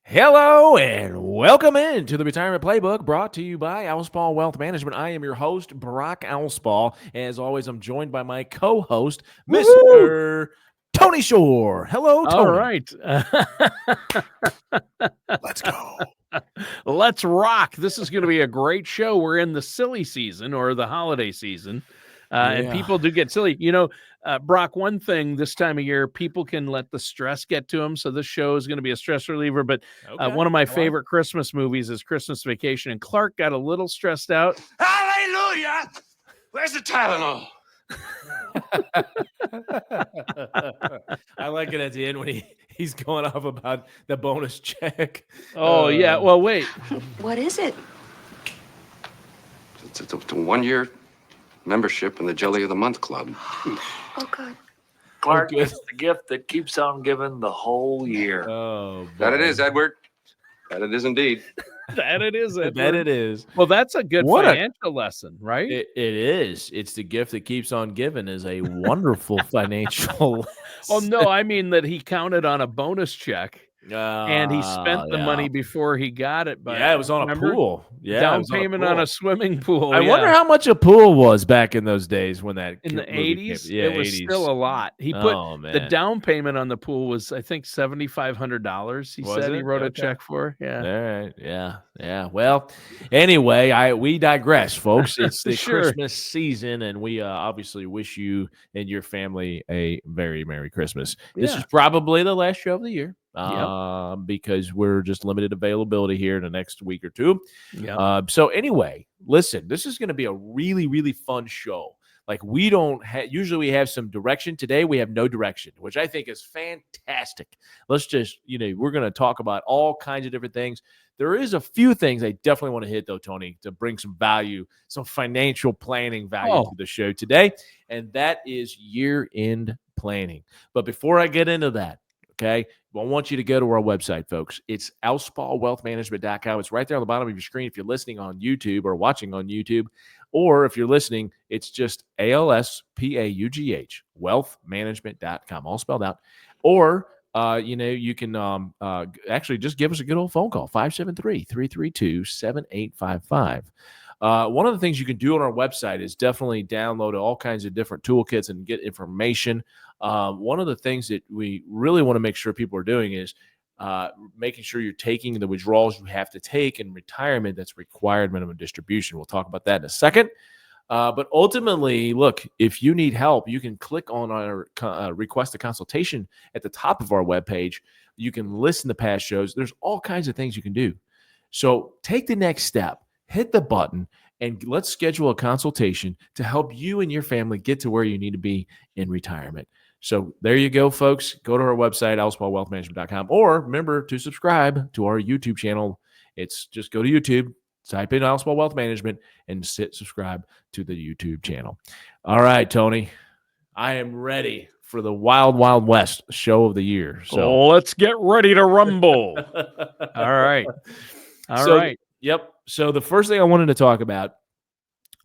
Hello and welcome into the Retirement Playbook brought to you by Alspaugh Wealth Management. I am your host, Brock Alspaugh. As always, I'm joined by my co-host, Mr. Tony Shore. Hello, All Tony. right. Let's go. Let's rock. This is going to be a great show. We're in the silly season or the holiday season. And people do get silly. Brock, one thing this time of year, people can let the stress get to them. So this show is going to be a stress reliever. But one of my favorite Christmas movies is Christmas Vacation. And Clark got a little stressed out. Hallelujah! Where's the Tylenol? I like it at the end when he's going off about the bonus check. Oh, yeah. Well, wait. What is it? It's a 1-year membership in the Jelly of the Month Club. Oh, God. Clark, good. it's the gift that keeps on giving the whole year. Oh, That it boy. is, Edward. That it is indeed. That it is. That it is. Well, that's a good What a- financial lesson, right? It is. It's the gift that keeps on giving is a wonderful financial. Oh, no, I mean that he counted on a bonus check. And he spent the money before he got it. But Yeah, it was on a pool. Yeah, it down was on a payment pool. on a swimming pool. I wonder how much a pool was back in those days when that in the movie came- 80s, Yeah, it was 80s. still a lot. He put Oh, man. the down payment on the pool was, I think, $7,500. He Was said he it? wrote a Okay. check for. Yeah. All right. Yeah. Well, anyway, we digress, folks. It's the Sure. Christmas season, and we obviously wish you and your family a very Merry Christmas. This Yeah. is probably the last show of the year Yep. because we're just limited availability here in the next week or two. Yeah. So anyway, listen, this is going to be a really, really fun show. Like we don't usually we have some direction. Today we have no direction, which I think is fantastic. Let's just, we're going to talk about all kinds of different things. There is a few things I definitely want to hit though, Tony, to bring some value, some financial planning value to the show today. And that is year-end planning. But before I get into that, okay, I want you to go to our website, folks. It's alspaugwealthmanagement.com. It's right there on the bottom of your screen if you're listening on YouTube or watching on YouTube. Or if you're listening, it's just ALSPAUGH, wealthmanagement.com, all spelled out. Or, you can actually just give us a good old phone call, 573-332-7855. One of the things you can do on our website is definitely download all kinds of different toolkits and get information. One of the things that we really want to make sure people are doing is making sure you're taking the withdrawals you have to take in retirement that's required minimum distribution. We'll talk about that in a second. But ultimately, look, if you need help, you can click on our request a consultation at the top of our webpage. You can listen to past shows. There's all kinds of things you can do. So take the next step. Hit the button and let's schedule a consultation to help you and your family get to where you need to be in retirement. So there you go, folks. Go to our website, alspaugwealthmanagement.com, or remember to subscribe to our YouTube channel. It's just go to YouTube, type in Alspaugh Wealth Management, and subscribe to the YouTube channel. All right, Tony, I am ready for the Wild Wild West show of the year. So let's get ready to rumble. All right. All right. Yep. So the first thing I wanted to talk about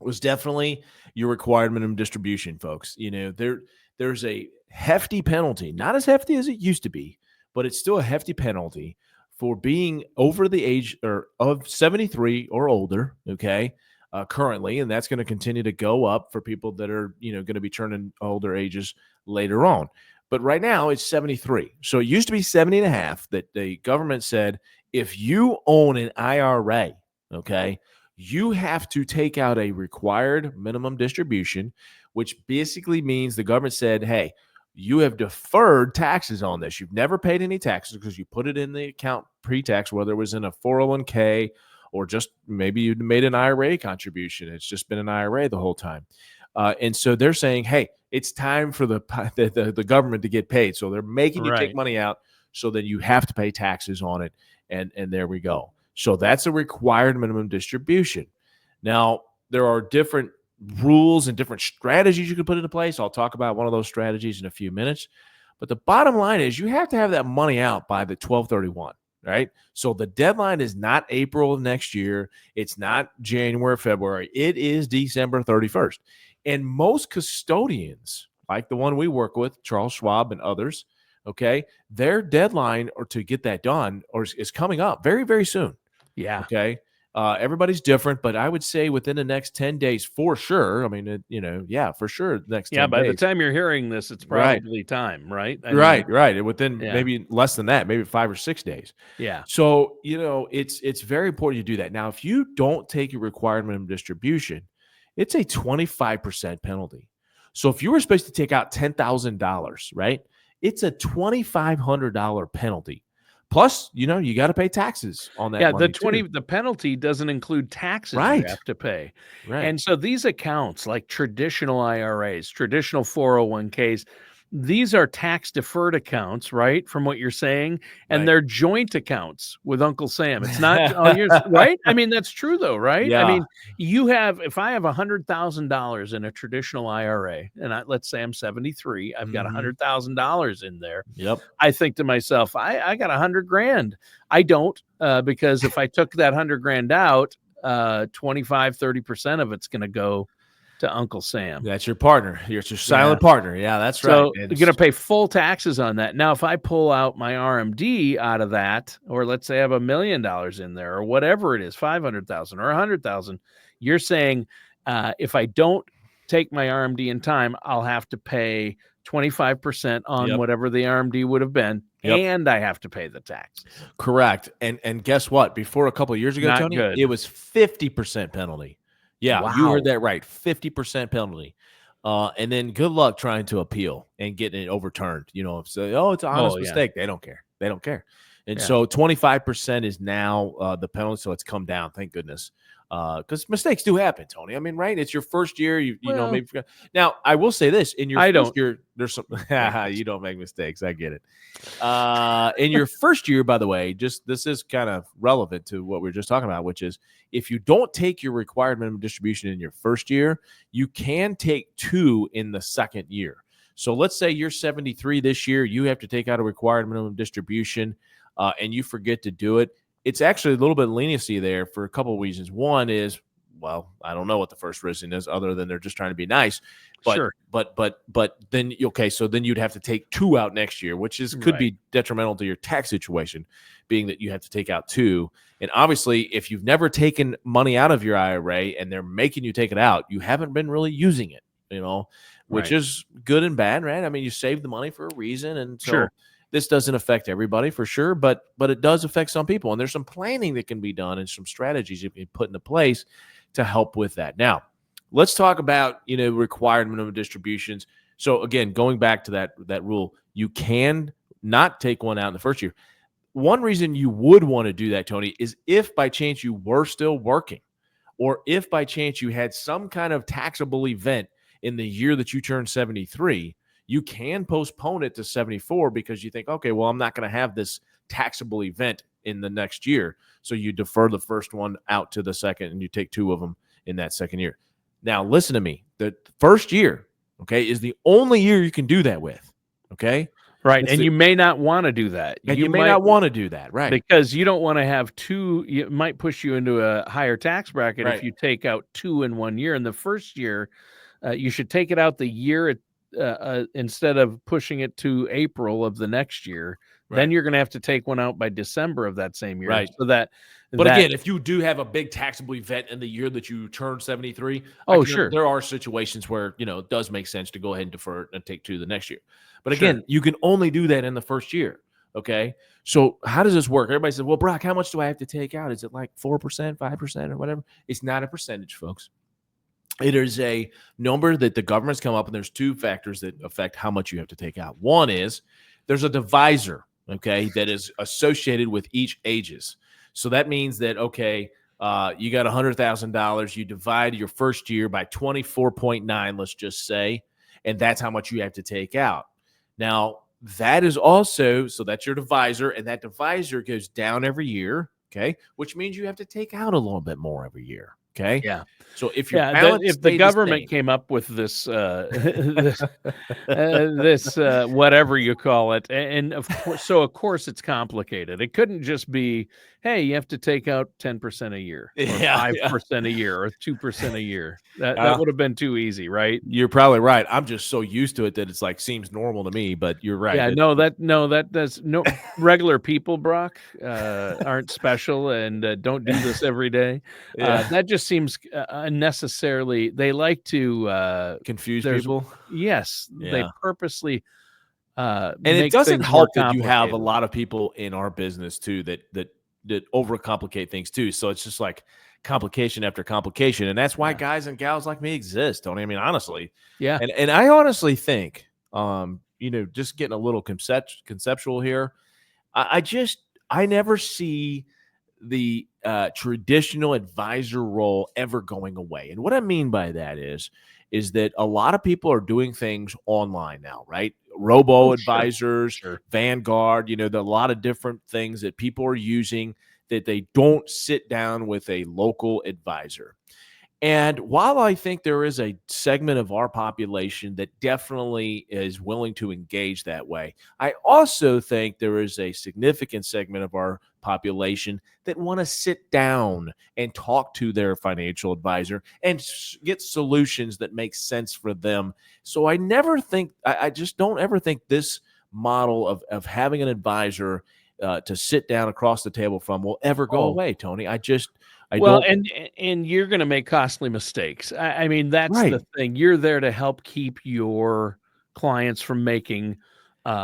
was definitely your required minimum distribution, folks. There's a hefty penalty, not as hefty as it used to be, but it's still a hefty penalty for being over the age of 73 or older, okay, currently, and that's going to continue to go up for people that are, going to be turning older ages later on. But right now it's 73. So it used to be 70 and a half that the government said, if you own an IRA, okay, you have to take out a required minimum distribution, which basically means the government said, hey, you have deferred taxes on this. You've never paid any taxes because you put it in the account pre-tax, whether it was in a 401k or just maybe you made an IRA contribution. It's just been an IRA the whole time. And so they're saying, hey, it's time for the government to get paid. So they're making you take money out so that you have to pay taxes on it. And there we go. So that's a required minimum distribution. Now, there are different rules and different strategies you can put into place. I'll talk about one of those strategies in a few minutes. But the bottom line is you have to have that money out by the 12/31, right? So the deadline is not April of next year. It's not January, February. It is December 31st. And most custodians, like the one we work with, Charles Schwab and others, okay, their deadline or to get that done is coming up very, very soon. Yeah. Okay. Everybody's different, but I would say within the next 10 days for sure. I mean, for sure. Next 10 By days. the time you're hearing this, it's probably time, right? I mean, right. Within yeah. maybe less than that, maybe 5 or 6 days. Yeah. So, it's very important you do that. Now, if you don't take your required minimum distribution, it's a 25% penalty. So if you were supposed to take out $10,000, right, it's a $2,500 penalty. Plus, you got to pay taxes on that. Yeah, money too. the penalty doesn't include taxes Right. you have to pay. Right. And so these accounts, like traditional IRAs, traditional 401ks, these are tax deferred accounts, right? From what you're saying, and Right. they're joint accounts with Uncle Sam. It's not right. I mean, that's true though, right? Yeah. I mean, if I have $100,000 in a traditional IRA, and let's say I'm 73, I've got $100,000 in there. Yep. I think to myself, I got $100,000. I don't, because if I took that $100,000 out, 25-30% of it's going to go to Uncle Sam. That's your partner. You're your silent partner. Yeah, that's right. So you're going to pay full taxes on that. Now, if I pull out my RMD out of that, or let's say I have $1 million in there, or whatever it is, 500,000 or 100,000, you're saying if I don't take my RMD in time, I'll have to pay 25% on whatever the RMD would have been, and I have to pay the tax. Correct. And guess what? Before a couple of years ago, Not Tony, good. it was 50% penalty. Yeah, Wow. you heard that right. 50% penalty. And then good luck trying to appeal and getting it overturned. So, it's an honest mistake. They don't care. They don't care. And so 25% is now the penalty. So it's come down. Thank goodness. Because mistakes do happen, Tony. I mean, right? It's your first year. You know, maybe forgot. Now, I will say this: in your first year, there's some. You don't make mistakes. I get it. In your first year, by the way, this is kind of relevant to what we were just talking about, which is if you don't take your required minimum distribution in your first year, you can take 2 in the second year. So let's say you're 73 this year, you have to take out a required minimum distribution, and you forget to do it. It's actually a little bit of leniency there for a couple of reasons. One is, well, I don't know what the first reason is other than they're just trying to be nice. But, sure. But then, so then you'd have to take 2 out next year, which could be detrimental to your tax situation, being that you have to take out 2. And obviously, if you've never taken money out of your IRA and they're making you take it out, you haven't been really using it, which is good and bad, right? I mean, you saved the money for a reason. And so this doesn't affect everybody for sure, but it does affect some people. And there's some planning that can be done and some strategies you can put into place to help with that. Now, let's talk about, required minimum distributions. So again, going back to that rule, you can not take one out in the first year. One reason you would want to do that, Tony, is if by chance you were still working, or if by chance you had some kind of taxable event in the year that you turned 73, you can postpone it to 74 because you think, okay, well, I'm not going to have this taxable event in the next year. So you defer the first one out to the second and you take 2 of them in that second year. Now, listen to me. The first year, okay, is the only year you can do that with, okay? Right. And you may not want to do that. And you may not want to do that, right? Because you don't want to have 2. It might push you into a higher tax bracket if you take out 2 in 1 year. In the first year, you should take it out the year instead of pushing it to April of the next year. Then you're going to have to take one out by December of that same year. Right. So that. But again, if you do have a big taxable event in the year that you turn 73, sure, there are situations where it does make sense to go ahead and defer it and take 2 the next year. But again, you can only do that in the first year. Okay, so how does this work? Everybody says, "Well, Brock, how much do I have to take out? Is it like 4%, 5%, or whatever?" It's not a percentage, folks. It is a number that the government's come up, and there's 2 factors that affect how much you have to take out. One is there's a divisor, okay, that is associated with each ages. So that means that, okay, you got $100,000, you divide your first year by 24.9, let's just say, and that's how much you have to take out. Now, that is also, so that's your divisor, and that divisor goes down every year, okay, which means you have to take out a little bit more every year, Okay. Yeah. So if your Yeah, balance if the stayed government same, came up with this, whatever you call it, and of course it's complicated. It couldn't just be, hey, you have to take out 10% a year, or yeah, yeah. 5% a year, or 2% a year. That Uh, would have been too easy, right? you're probably right. I'm just so used to it that it's like seems normal to me. But you're right. Yeah, that's no regular people, Brock, aren't special and don't do this every day. Yeah. That just seems unnecessarily. They like to Confuse there's people. yes, they Yeah. purposely And it make doesn't things more help that you have a complicated. lot of people in our business too that overcomplicate things too. So it's just like complication after complication, and that's why Yeah. guys and gals like me exist, Tony. I mean, honestly, Yeah, and I honestly think, just getting a little conceptual here. I just I never see the traditional advisor role ever going away, and what I mean by that is that a lot of people are doing things online now, right? Robo oh, advisors, sure. Vanguard, there are a lot of different things that people are using that they don't sit down with a local advisor. And while I think there is a segment of our population that definitely is willing to engage that way, I also think there is a significant segment of our population that want to sit down and talk to their financial advisor and get solutions that make sense for them. So I just don't ever think this model of having an advisor to sit down across the table from will ever go Oh, away, Tony. I well, don't. and you're going to make costly mistakes. I mean, that's Right. the thing. You're there to help keep your clients from making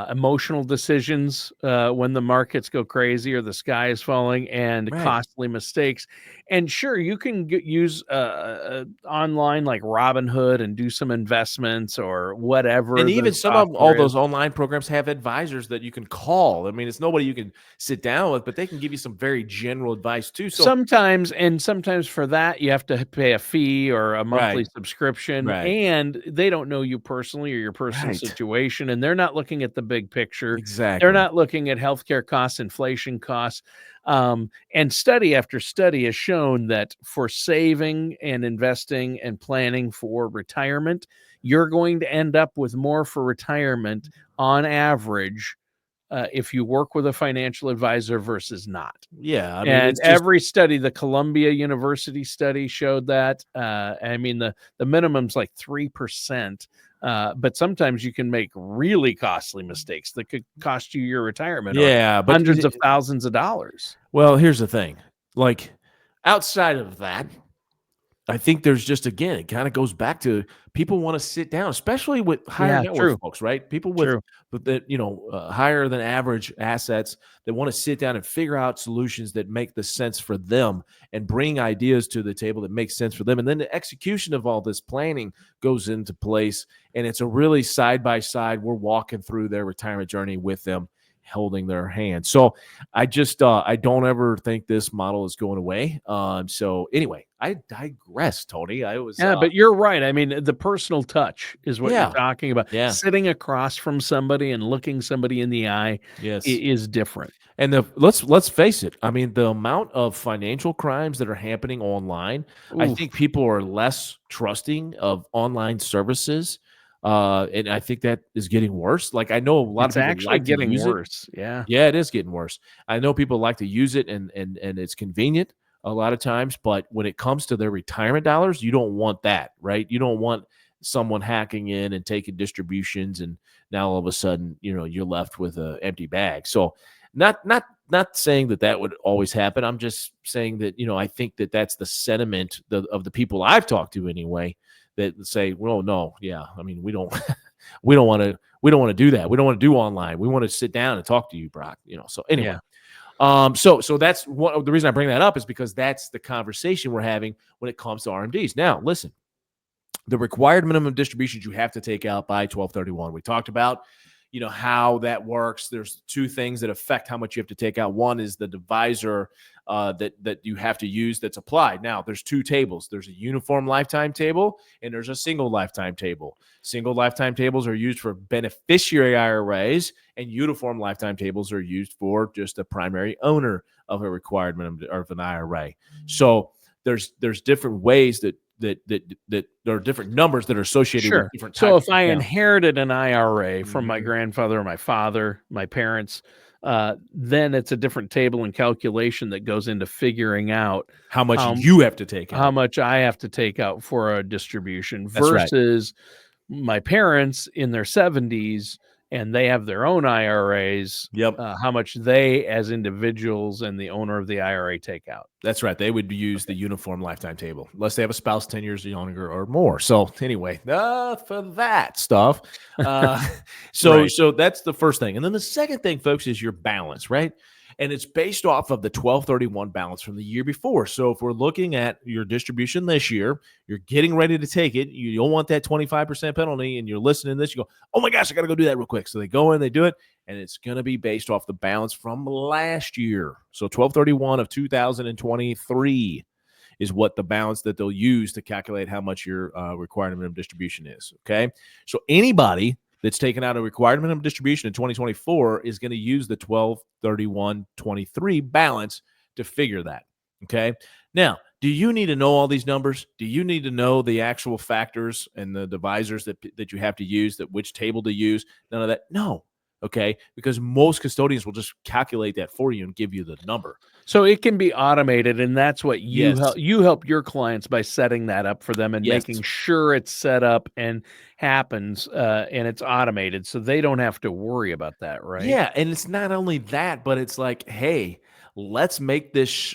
emotional decisions when the markets go crazy or the sky is falling, and Right. costly mistakes. And sure, you can use online like Robinhood and do some investments or whatever And the even some of all software is. those online programs have advisors that you can call. I mean, it's nobody you can sit down with, but they can give you some very general advice too. So, Sometimes for that, you have to pay a fee or a right, monthly subscription, right, and they don't know you personally or your personal right. situation, and they're not looking at the big picture. They're Exactly. not looking at healthcare costs, inflation costs. And study after study has shown that for saving and investing and planning for retirement, you're going to end up with more for retirement on average if you work with a financial advisor versus not. Yeah. I mean, And it's just, every study, the Columbia University study showed that. I mean, the minimum's like 3%, but sometimes you can make really costly mistakes that could cost you your retirement or yeah. But, hundreds of thousands of dollars. well, here's the thing, like outside of that, I think there's just again, it kind of goes back to people want to sit down, especially with higher Yeah, net worth true, folks, right? People true. with the higher than average assets that want to sit down and figure out solutions that make the sense for them and bring ideas to the table that make sense for them, and then the execution of all this planning goes into place, and it's a really side by side. We're walking through their retirement journey with them, holding their hand. So I don't ever think this model is going away. So anyway, I digress, Tony. I was Yeah, but you're right. I mean, the personal touch is what you're yeah, talking about. yeah, Sitting across from somebody and looking somebody in the eye yes. is different. And let's face it. I mean, the amount of financial crimes that are happening online, I Oof, think people are less trusting of online services. And I think that is getting worse. Like I know a lot of it's people actually like to getting use it. worse. Yeah. Yeah, it is getting worse. I know people like to use it and it's convenient a lot of times, but when it comes to their retirement dollars, you don't want that, right? You don't want someone hacking in and taking distributions and now all of a sudden, you're left with an empty bag. So not saying that would always happen. I'm just saying that, I think that that's the sentiment of the people I've talked to anyway that say, well, no, yeah, I mean, we don't we don't want to do that. We don't want to do online. We want to sit down and talk to you, Brock. So anyway, Yeah. so that's the reason I bring that up is because that's the conversation we're having when it comes to RMDs. Now, listen, the required minimum distributions you have to take out by 12/31. We talked about, how that works. There's two things that affect how much you have to take out. One is the divisor that you have to use that's applied. Now, there's two tables. There's a uniform lifetime table and there's a single lifetime table. Single lifetime tables are used for beneficiary IRAs, and uniform lifetime tables are used for just a primary owner of a required minimum of an IRA. So there's different ways that there are different numbers that are associated with different types. So if I of accounts. inherited an IRA from my grandfather or my father, my parents, then it's a different table and calculation that goes into figuring out how much you have to take out. How much I have to take out for a distribution That's right. versus my parents in their 70s and they have their own IRAs. Yep. How much they as individuals and the owner of the IRA take out. That's right. They would use the uniform lifetime table unless they have a spouse 10 years younger or more. So anyway, for that stuff. So that's the first thing. And then the second thing, folks, is your balance, right? And it's based off of the 1231 balance from the year before. So if we're looking at your distribution this year, you're getting ready to take it. You don't want that 25% penalty, and you're listening to this. You go, oh my gosh, I got to go do that real quick. So they go in, they do it, and it's going to be based off the balance from last year. So 1231 of 2023 is what the balance that they'll use to calculate how much your required minimum distribution is. Okay. So anybody that's taken out a required minimum distribution in 2024 is going to use the 12/31/23 balance to figure that. Okay. Now, do you need to know all these numbers? Do you need to know the actual factors and the divisors that you have to use, that which table to use? None of that. No. Okay. Because most custodians will just calculate that for you and give you the number. So it can be automated, and that's what you help your clients by setting that up for them and making sure it's set up and happens and it's automated so they don't have to worry about that, right? Yeah, and it's not only that, but it's like, hey, let's make this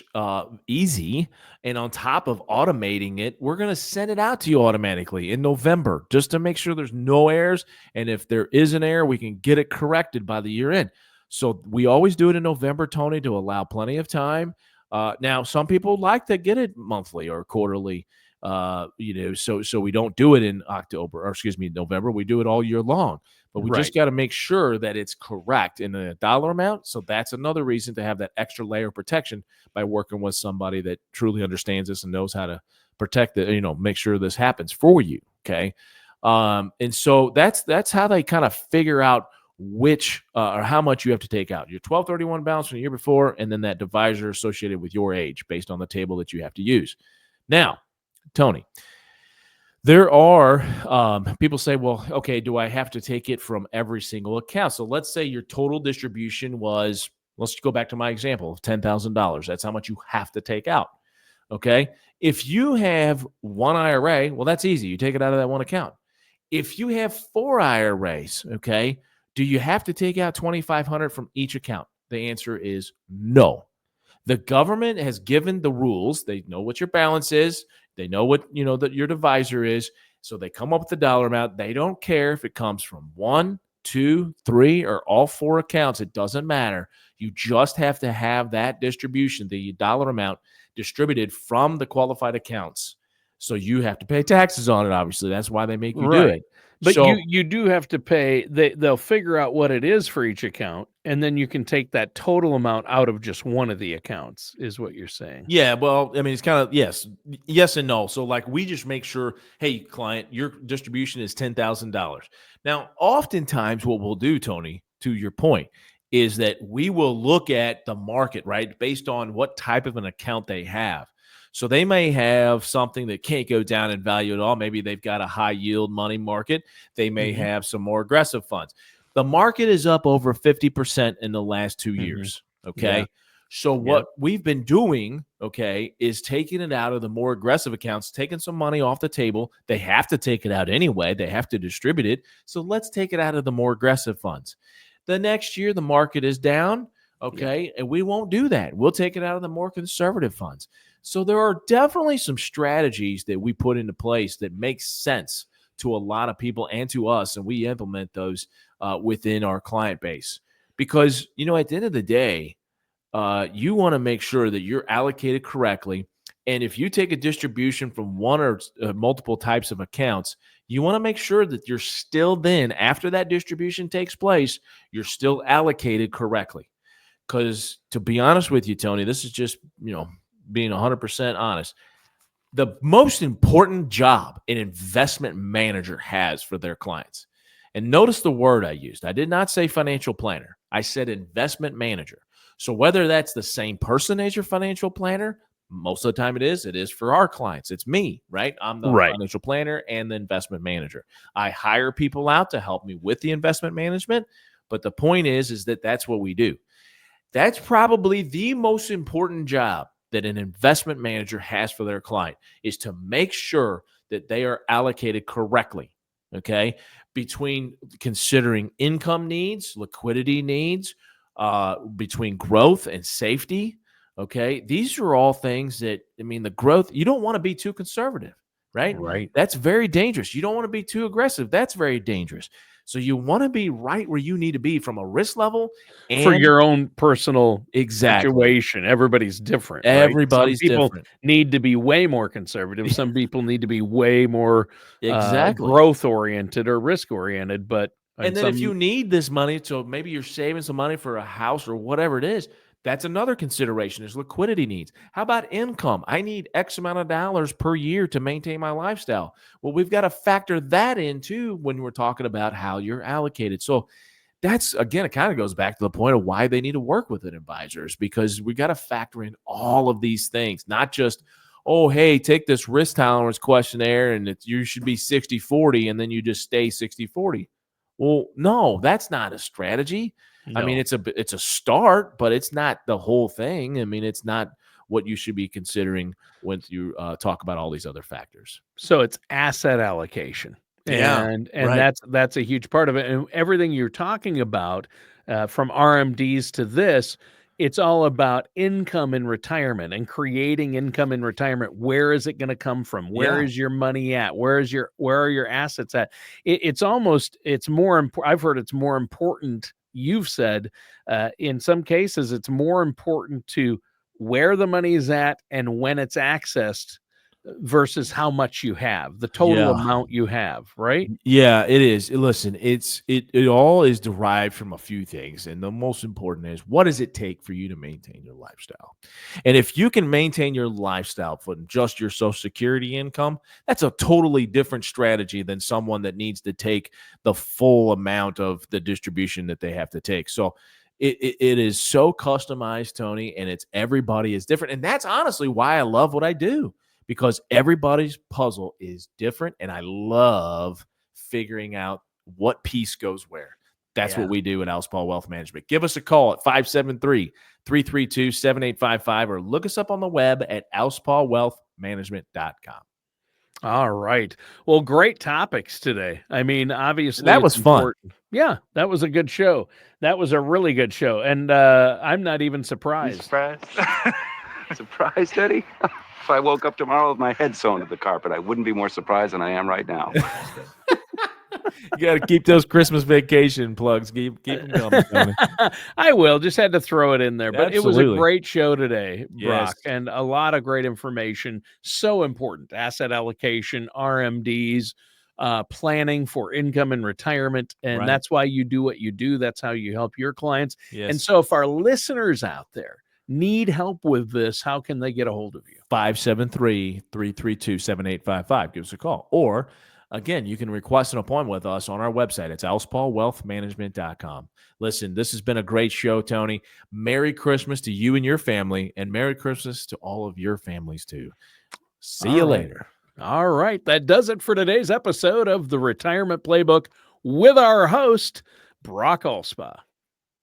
easy, and on top of automating it, we're going to send it out to you automatically in November just to make sure there's no errors, and if there is an error, we can get it corrected by the year end. So we always do it in November, Tony, to allow plenty of time. Now, some people like to get it monthly or quarterly, so we don't do it in November. We do it all year long. But we just got to make sure that it's correct in a dollar amount. So that's another reason to have that extra layer of protection by working with somebody that truly understands this and knows how to protect it, make sure this happens for you. Okay. And so that's how they kind of figure out which or how much you have to take out. Your 12/31 balance from the year before, and then that divisor associated with your age based on the table that you have to use. Now, Tony, there are people say, well, okay, do I have to take it from every single account? So let's say your total distribution was, let's go back to my example of $10,000. That's how much you have to take out. Okay. If you have one IRA, well, that's easy. You take it out of that one account. If you have 4 IRAs, okay, do you have to take out $2,500 from each account? The answer is no. The government has given the rules. They know what your balance is. They know what, that your divisor is. So they come up with the dollar amount. They don't care if it comes from 1, 2, 3, or all 4 accounts. It doesn't matter. You just have to have that distribution, the dollar amount, distributed from the qualified accounts. So you have to pay taxes on it, obviously. That's why they make you do it. But you do have to pay. They'll figure out what it is for each account, and then you can take that total amount out of just one of the accounts, is what you're saying. Yeah, well, I mean, it's kind of yes and no. So like we just make sure, hey, client, your distribution is $10,000. Now, oftentimes what we'll do, Tony, to your point, is that we will look at the market, right, based on what type of an account they have. So they may have something that can't go down in value at all. Maybe they've got a high yield money market. They may have some more aggressive funds. The market is up over 50% in the last 2 years. Okay. Yeah. So what we've been doing, okay, is taking it out of the more aggressive accounts, taking some money off the table. They have to take it out anyway. They have to distribute it. So let's take it out of the more aggressive funds. The next year, the market is down. Okay. And we won't do that. We'll take it out of the more conservative funds. So there are definitely some strategies that we put into place that make sense to a lot of people and to us, and we implement those within our client base. Because, at the end of the day, you want to make sure that you're allocated correctly. And if you take a distribution from one or multiple types of accounts, you want to make sure that you're still then, after that distribution takes place, you're still allocated correctly. Because to be honest with you, Tony, this is just, being 100% honest, the most important job an investment manager has for their clients. And notice the word I used. I did not say financial planner. I said investment manager. So whether that's the same person as your financial planner, Most of the time it is for our clients. It's me, right? I'm the Right. financial planner and the investment manager. I hire people out to help me with the investment management. But the point is that that's what we do. That's probably the most important job that an investment manager has for their client, is to make sure that they are allocated correctly, okay, between considering income needs, liquidity needs, between growth and safety, okay? These are all things that, I mean, the growth, you don't want to be too conservative, right? Right. That's very dangerous. You don't want to be too aggressive. That's very dangerous. So you want to be right where you need to be from a risk level For and your own personal exactly. situation. Everybody's different, right? Everybody's Some people different. need to be way more conservative. Some people need to be way more Exactly. growth oriented or risk oriented. But And then if you need this money, so maybe you're saving some money for a house or whatever it is, that's another consideration, is liquidity needs. How about income? I need X amount of dollars per year to maintain my lifestyle. Well, we've got to factor that in too when we're talking about how you're allocated. So that's, again, it kind of goes back to the point of why they need to work with an advisor, is because we got to factor in all of these things, not just, oh, hey, take this risk tolerance questionnaire and you should be 60-40 and then you just stay 60-40. Well, no, that's not a strategy. I mean, No. it's a start, but it's not the whole thing. I mean, it's not what you should be considering when you talk about all these other factors. So it's asset allocation. Yeah, And right. that's a huge part of it. And everything you're talking about, from RMDs to this, it's all about income in retirement and creating income in retirement. Where is it going to come from? Where Yeah. is your money at? Where are your assets at? It's more important. I've heard it's more important. You've said, in some cases, it's more important to where the money is at and when it's accessed versus how much you have, the total Yeah. amount you have, right? Yeah, it is. Listen, it all is derived from a few things, and the most important is, what does it take for you to maintain your lifestyle? And if you can maintain your lifestyle from just your Social Security income, that's a totally different strategy than someone that needs to take the full amount of the distribution that they have to take. So it is so customized, Tony, and everybody is different, and that's honestly why I love what I do, because everybody's puzzle is different, and I love figuring out what piece goes where. That's Yeah. what we do at Alspaugh Wealth Management. Give us a call at 573-332-7855 or look us up on the web at alspaugwealthmanagement.com. All right. Well, great topics today. I mean, obviously That it's was fun. important. Yeah, that was a good show. That was a really good show. And I'm not even You surprised. surprised? Surprised, Eddie? If I woke up tomorrow with my head sewn to the carpet, I wouldn't be more surprised than I am right now. You got to keep those Christmas vacation plugs. Keep them coming, Tony. I will. Just had to throw it in there. But it was a Absolutely. great show today, Brock, Yes. and a lot of great information. So important. Asset allocation, RMDs, planning for income and retirement. And Right. that's why you do what you do. That's how you help your clients. Yes. And so if our listeners out there need help with this, how can they get a hold of you? 573-332-7855. Give us a call. Or, again, you can request an appointment with us on our website. It's alspaugwealthmanagement.com. Listen, this has been a great show, Tony. Merry Christmas to you and your family, and Merry Christmas to all of your families, too. See you All right. later. All right. That does it for today's episode of the Retirement Playbook with our host, Brock Alspaugh.